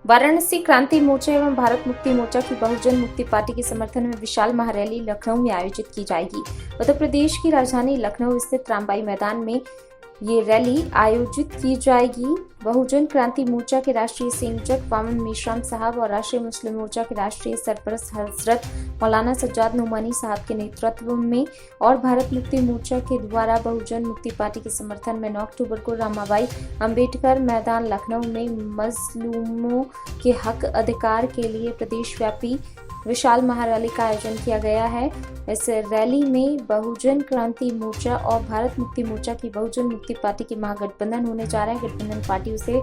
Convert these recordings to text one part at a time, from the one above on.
वाराणसी क्रांति मोर्चा एवं भारत मुक्ति मोर्चा की बहुजन मुक्ति पार्टी के समर्थन में विशाल महारैली लखनऊ में आयोजित की जाएगी। उत्तर प्रदेश की राजधानी लखनऊ स्थित रामबाई मैदान में ये रैली आयोजित की जाएगी। बहुजन क्रांति मोर्चा के राष्ट्रीय संयोजक वामन मेश्राम साहब और राष्ट्रीय मुस्लिम मोर्चा के राष्ट्रीय सरपरस्त हजरत मौलाना सज्जाद नोमानी साहब के नेतृत्व में और भारत मुक्ति मोर्चा के द्वारा बहुजन मुक्ति पार्टी के समर्थन में 9 अक्टूबर को रमाबाई अंबेडकर मैदान लखनऊ में मजलूमों के हक अधिकार के लिए प्रदेशव्यापी विशाल महारैली का आयोजन किया गया है। इस रैली में बहुजन क्रांति मोर्चा और भारत मुक्ति मोर्चा की बहुजन मुक्ति पार्टी के महागठबंधन होने जा रहा है। गठबंधन पार्टियों से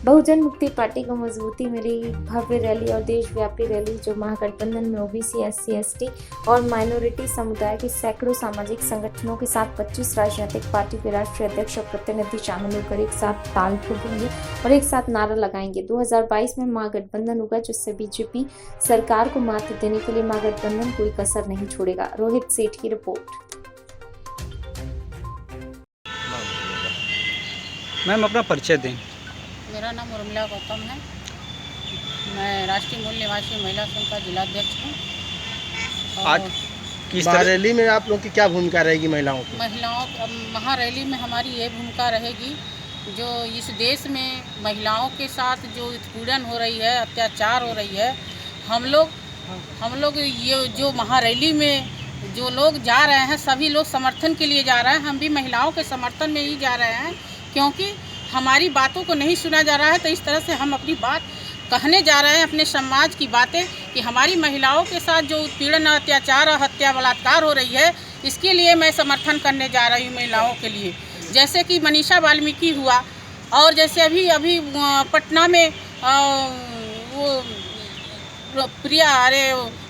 बहुजन मुक्ति पार्टी को मजबूती मिलेगी। भव्य रैली और देशव्यापी रैली जो महागठबंधन में ओबीसी, एससी, एसटी और माइनॉरिटी समुदाय के सैकड़ों सामाजिक संगठनों के साथ 25 राजनीतिक पार्टी के राष्ट्रीय अध्यक्ष और प्रतिनिधि शामिल होकर एक साथ ताल ठोकेंगे और एक साथ नारा लगाएंगे। 2022 में महागठबंधन होगा जिससे बीजेपी सरकार को मात देने के लिए महागठबंधन कोई कसर नहीं छोड़ेगा। रोहित सेठ की रिपोर्ट। मैम अपना परिचय दें। मेरा नाम उर्मिला गौतम है। मैं राष्ट्रीय मूल निवासी महिला संघ का जिलाध्यक्ष हूँ। आज किस तरह रैली में आप लोग की क्या भूमिका रहेगी महिलाओं की? महारैली में हमारी ये भूमिका रहेगी, जो इस देश में महिलाओं के साथ जो उत्पीड़न हो रही है, अत्याचार हो रही है, हम लोग ये जो महारैली में जो लोग जा रहे हैं, सभी लोग समर्थन के लिए जा रहे हैं। हम भी महिलाओं के समर्थन में ही जा रहे हैं, क्योंकि हमारी बातों को नहीं सुना जा रहा है। तो इस तरह से हम अपनी बात कहने जा रहे हैं, अपने समाज की बातें, कि हमारी महिलाओं के साथ जो उत्पीड़न, अत्याचार और हत्या बलात्कार हो रही है, इसके लिए मैं समर्थन करने जा रही हूँ महिलाओं के लिए। जैसे कि मनीषा वाल्मीकि हुआ, और जैसे अभी पटना में वो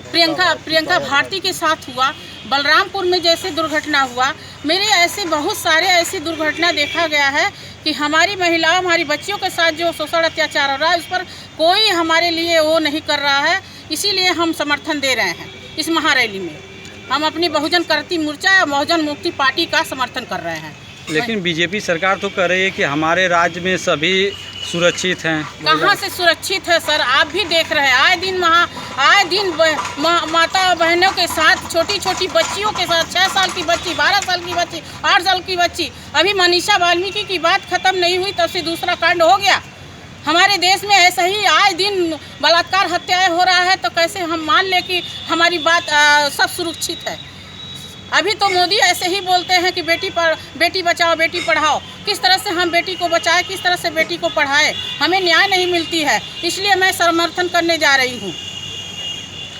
प्रियंका भारती के साथ हुआ, बलरामपुर में जैसे दुर्घटना हुआ, मेरे ऐसे बहुत सारे ऐसी दुर्घटना देखा गया है कि हमारी महिलाओं, हमारी बच्चियों के साथ जो शोषण अत्याचार हो रहा है, उस पर कोई हमारे लिए वो नहीं कर रहा है। इसीलिए हम समर्थन दे रहे हैं। इस महारैली में हम अपनी बहुजन क्रांति मोर्चा या बहुजन मुक्ति पार्टी का समर्थन कर रहे हैं। लेकिन बीजेपी सरकार तो कह रही है कि हमारे राज्य में सभी सुरक्षित हैं। कहाँ से सुरक्षित है सर? आप भी देख रहे हैं, आए दिन माता बहनों के साथ, छोटी छोटी बच्चियों के साथ, 6 साल की बच्ची, 12 साल की बच्ची, 8 साल की बच्ची। अभी मनीषा वाल्मीकि की बात खत्म नहीं हुई तब से दूसरा कांड हो गया। हमारे देश में ऐसा ही आए दिन बलात्कार, हत्याएं हो रहा है, तो कैसे हम मान ले कि हमारी बात सब सुरक्षित है? अभी तो मोदी ऐसे ही बोलते हैं कि बेटी बचाओ, बेटी पढ़ाओ। किस तरह से हम बेटी को बचाएं, किस तरह से बेटी को पढ़ाएं? हमें न्याय नहीं मिलती है, इसलिए मैं समर्थन करने जा रही हूँ।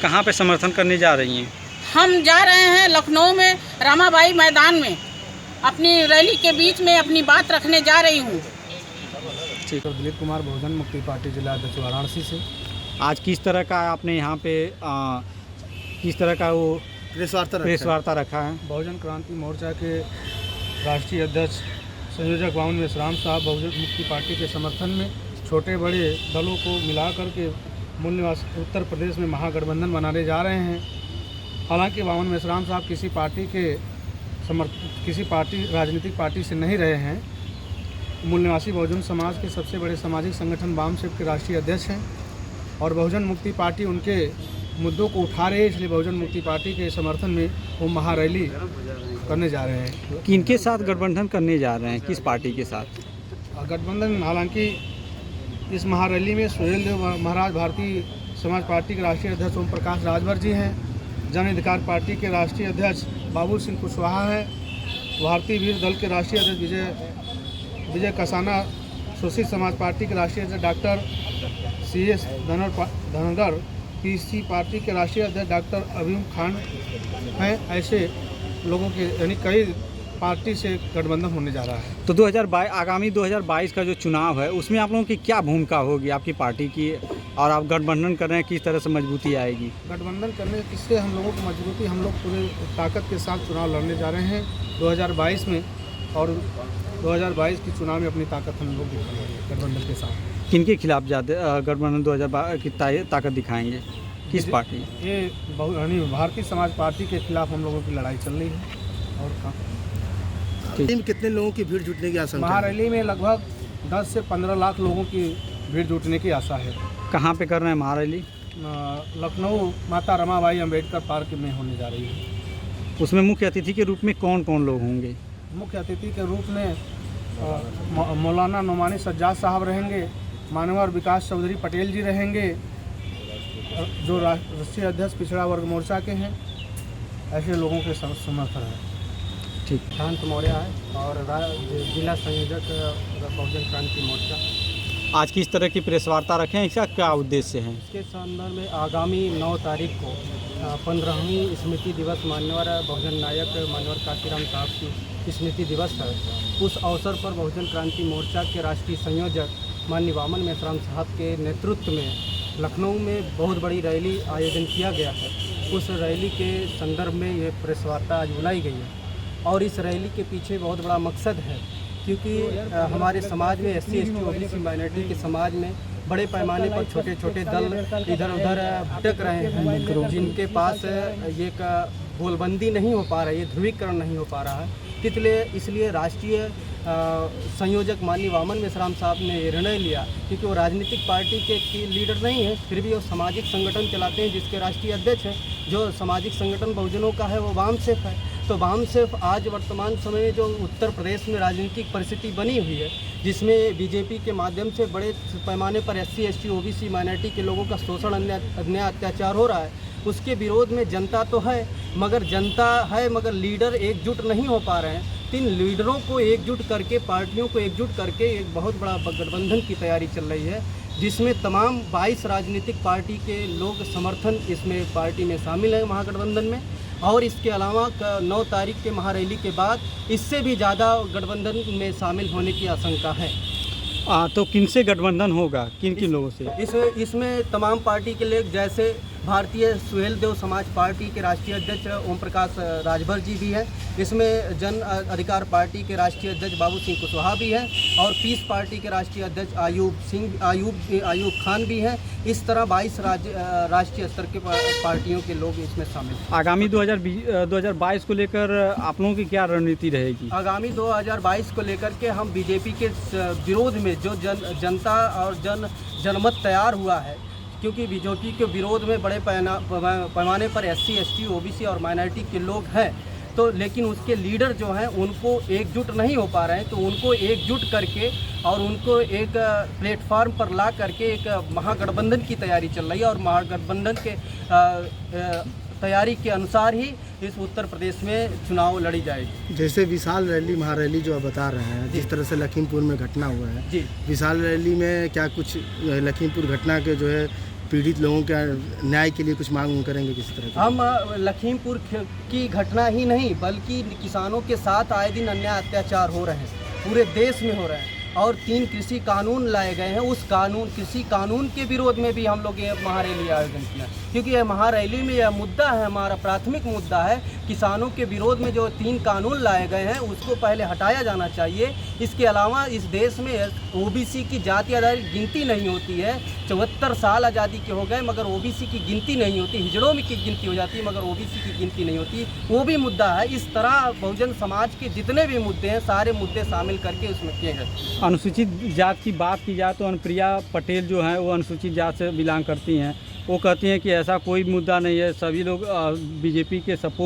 कहाँ पे समर्थन करने जा रही हैं? हम जा रहे हैं लखनऊ में रमाबाई मैदान में, अपनी रैली के बीच में अपनी बात रखने जा रही हूँ। ठीक है। दिलीप कुमार, बहुजन मुक्ति पार्टी जिला अध्यक्ष वाराणसी से। आज किस तरह का आपने यहाँ पे किस तरह का वो प्रेस वार्ता रखा है? बहुजन क्रांति मोर्चा के राष्ट्रीय अध्यक्ष संयोजक वामन मेश्राम साहब बहुजन मुक्ति पार्टी के समर्थन में छोटे बड़े दलों को मिला करके मूल निवासी उत्तर प्रदेश में महागठबंधन बनाने जा रहे हैं। हालांकि वामन मेश्राम साहब किसी राजनीतिक पार्टी से नहीं रहे हैं। मूल निवासी बहुजन समाज के सबसे बड़े सामाजिक संगठन वामसेप के राष्ट्रीय अध्यक्ष हैं और बहुजन मुक्ति पार्टी उनके मुद्दों को उठा रहे हैं, इसलिए बहुजन मुक्ति पार्टी के समर्थन में वो महारैली करने जा रहे हैं। किनके साथ गठबंधन करने जा रहे हैं, किस पार्टी के साथ गठबंधन? हालांकि इस महारैली में सुहेल देव महाराज भारतीय समाज पार्टी के राष्ट्रीय अध्यक्ष ओम प्रकाश राजभर जी हैं, जन अधिकार पार्टी के राष्ट्रीय अध्यक्ष बाबू सिंह कुशवाहा हैं, भारतीय वीर दल के राष्ट्रीय अध्यक्ष विजय कसाना, शोषित समाज पार्टी के राष्ट्रीय अध्यक्ष doctor CS Dhangar, PC party के राष्ट्रीय अध्यक्ष डॉक्टर अभिम खान हैं। ऐसे लोगों के यानी कई पार्टी से गठबंधन होने जा रहा है। तो आगामी 2022 का जो चुनाव है, उसमें आप लोगों की क्या भूमिका होगी आपकी पार्टी की, और आप गठबंधन कर रहे हैं, किस तरह से मजबूती आएगी? गठबंधन करने किससे हम लोगों की मजबूती, हम लोग पूरे ताकत के साथ चुनाव लड़ने जा रहे हैं 2022 में, और 2022 के चुनाव में अपनी ताकत हम लोग दिखाएंगे गठबंधन के साथ। किनके खिलाफ ज़्यादा गठबंधन 2022 की ताकत दिखाएंगे, किस पार्टी? ये भारतीय समाज पार्टी के खिलाफ हम लोगों की लड़ाई चल रही है। और कहाँ कितने लोगों की भीड़ जुटने की आशंका? महारैली में लगभग 10 से 15 लाख लोगों की भीड़ जुटने की आशा है। कहाँ पे कर रहे हैं महारैली? लखनऊ माता रमाबाई अंबेडकर पार्क में होने जा रही है। उसमें मुख्य अतिथि के रूप में कौन कौन लोग होंगे? मुख्य अतिथि के रूप में मौलाना नोमानी सज्जाद साहब रहेंगे, मानवर विकास चौधरी पटेल जी रहेंगे, जो राष्ट्रीय अध्यक्ष पिछड़ा वर्ग मोर्चा के हैं। ऐसे लोगों के समर्थन है। ठीक। शांत मौर्य है और जिला संयोजक बहुजन क्रांति मोर्चा। आज किस तरह की प्रेस वार्ता रखें, इसका क्या उद्देश्य है? इसके संदर्भ में आगामी 9 तारीख को 15वीं स्मृति दिवस मान्यवर बहुजन नायक मान्यवर काशीराम साहब की स्मृति दिवस है। उस अवसर पर बहुजन क्रांति मोर्चा के राष्ट्रीय संयोजक माननीय वामन मेश्राम साहब के नेतृत्व में लखनऊ में बहुत बड़ी रैली आयोजन किया गया है। उस रैली के संदर्भ में ये प्रेस वार्ता आज बुलाई गई है और इस रैली के पीछे बहुत बड़ा मकसद है, क्योंकि हमारे समाज में SC ST OBC माइनॉरिटी के समाज में बड़े पैमाने पर छोटे छोटे दल इधर उधर भटक रहे हैं, जिनके पास ये बोलबंदी नहीं हो पा रही है, ध्रुवीकरण नहीं हो पा रहा है। इसलिए राष्ट्रीय संयोजक माननीय वामन मेश्राम साहब ने निर्णय लिया, क्योंकि वो राजनीतिक पार्टी के लीडर नहीं है, फिर भी वो सामाजिक संगठन चलाते हैं जिसके राष्ट्रीय अध्यक्ष हैं। जो सामाजिक संगठन बहुजनों का है वो वामसेफ है। तो वामसेफ आज वर्तमान समय में जो उत्तर प्रदेश में राजनीतिक परिस्थिति बनी हुई है, जिसमें बीजेपी के माध्यम से बड़े पैमाने पर SC ST OBC माइनॉरिटी के लोगों का शोषण अन्याय अत्याचार हो रहा है, उसके विरोध में जनता तो है मगर लीडर एकजुट नहीं हो पा रहे हैं। इन लीडरों को एकजुट करके, पार्टियों को एकजुट करके एक बहुत बड़ा गठबंधन की तैयारी चल रही है, जिसमें तमाम 22 राजनीतिक पार्टी के लोग समर्थन इसमें पार्टी में शामिल हैं महागठबंधन में। और इसके अलावा 9 तारीख के महारैली के बाद इससे भी ज़्यादा गठबंधन में शामिल होने की आशंका है। तो किनसे गठबंधन होगा, किन किन लोगों से? इसमें तमाम पार्टी के लोग, जैसे भारतीय सुहेल देव समाज पार्टी के राष्ट्रीय अध्यक्ष ओम प्रकाश राजभर जी भी हैं, इसमें जन अधिकार पार्टी के राष्ट्रीय अध्यक्ष बाबू सिंह कुशवाहा भी हैं और पीस पार्टी के राष्ट्रीय अध्यक्ष आयूब खान भी हैं। इस तरह 22 राष्ट्रीय स्तर के पार्टियों के लोग इसमें शामिल हैं। आगामी 2022 को लेकर आप लोगों की क्या रणनीति रहेगी? आगामी 2022 को लेकर के हम बीजेपी के विरोध में जो जनता और जनमत तैयार हुआ है, क्योंकि बीजेपी के विरोध में बड़े पैमाने पर SC ST OBC और माइनॉरिटी के लोग हैं, तो लेकिन उसके लीडर जो हैं उनको एकजुट नहीं हो पा रहे हैं। तो उनको एकजुट करके और उनको एक प्लेटफार्म पर ला करके एक महागठबंधन की तैयारी चल रही है और महागठबंधन के तैयारी के अनुसार ही इस उत्तर प्रदेश में चुनाव लड़ी जाएगी। जैसे विशाल रैली महारैली जो आप बता रहे हैं, जिस तरह से लखीमपुर में घटना हुआ है जी, विशाल रैली में क्या कुछ लखीमपुर घटना के जो है पीड़ित लोगों के न्याय के लिए कुछ मांग करेंगे किसी तरह की? हम लखीमपुर की घटना ही नहीं बल्कि किसानों के साथ आए दिन अन्याय अत्याचार हो रहे हैं, पूरे देश में हो रहे हैं और 3 कृषि कानून लाए गए हैं। उस कृषि कानून के विरोध में भी हम लोग ये महारैली आयोजन किया, क्योंकि यह महारैली में यह मुद्दा है, हमारा प्राथमिक मुद्दा है। किसानों के विरोध में जो 3 कानून लाए गए हैं उसको पहले हटाया जाना चाहिए। इसके अलावा इस देश में OBC की जाति आधारित गिनती नहीं होती है। 74 साल आज़ादी के हो गए मगर OBC की गिनती नहीं होती, हिजड़ों में की गिनती हो जाती है मगर OBC की गिनती नहीं होती, वो भी मुद्दा है। इस तरह बहुजन समाज के जितने भी मुद्दे हैं सारे मुद्दे शामिल करके उसमें किए गए। अनुसूचित जात की बात की जाए तो अनुप्रिया पटेल जो हैं वो अनुसूचित जात से बिलोंग करती हैं। वो कहती हैं कि ऐसा कोई मुद्दा नहीं है, सभी लोग बीजेपी के सपोर्ट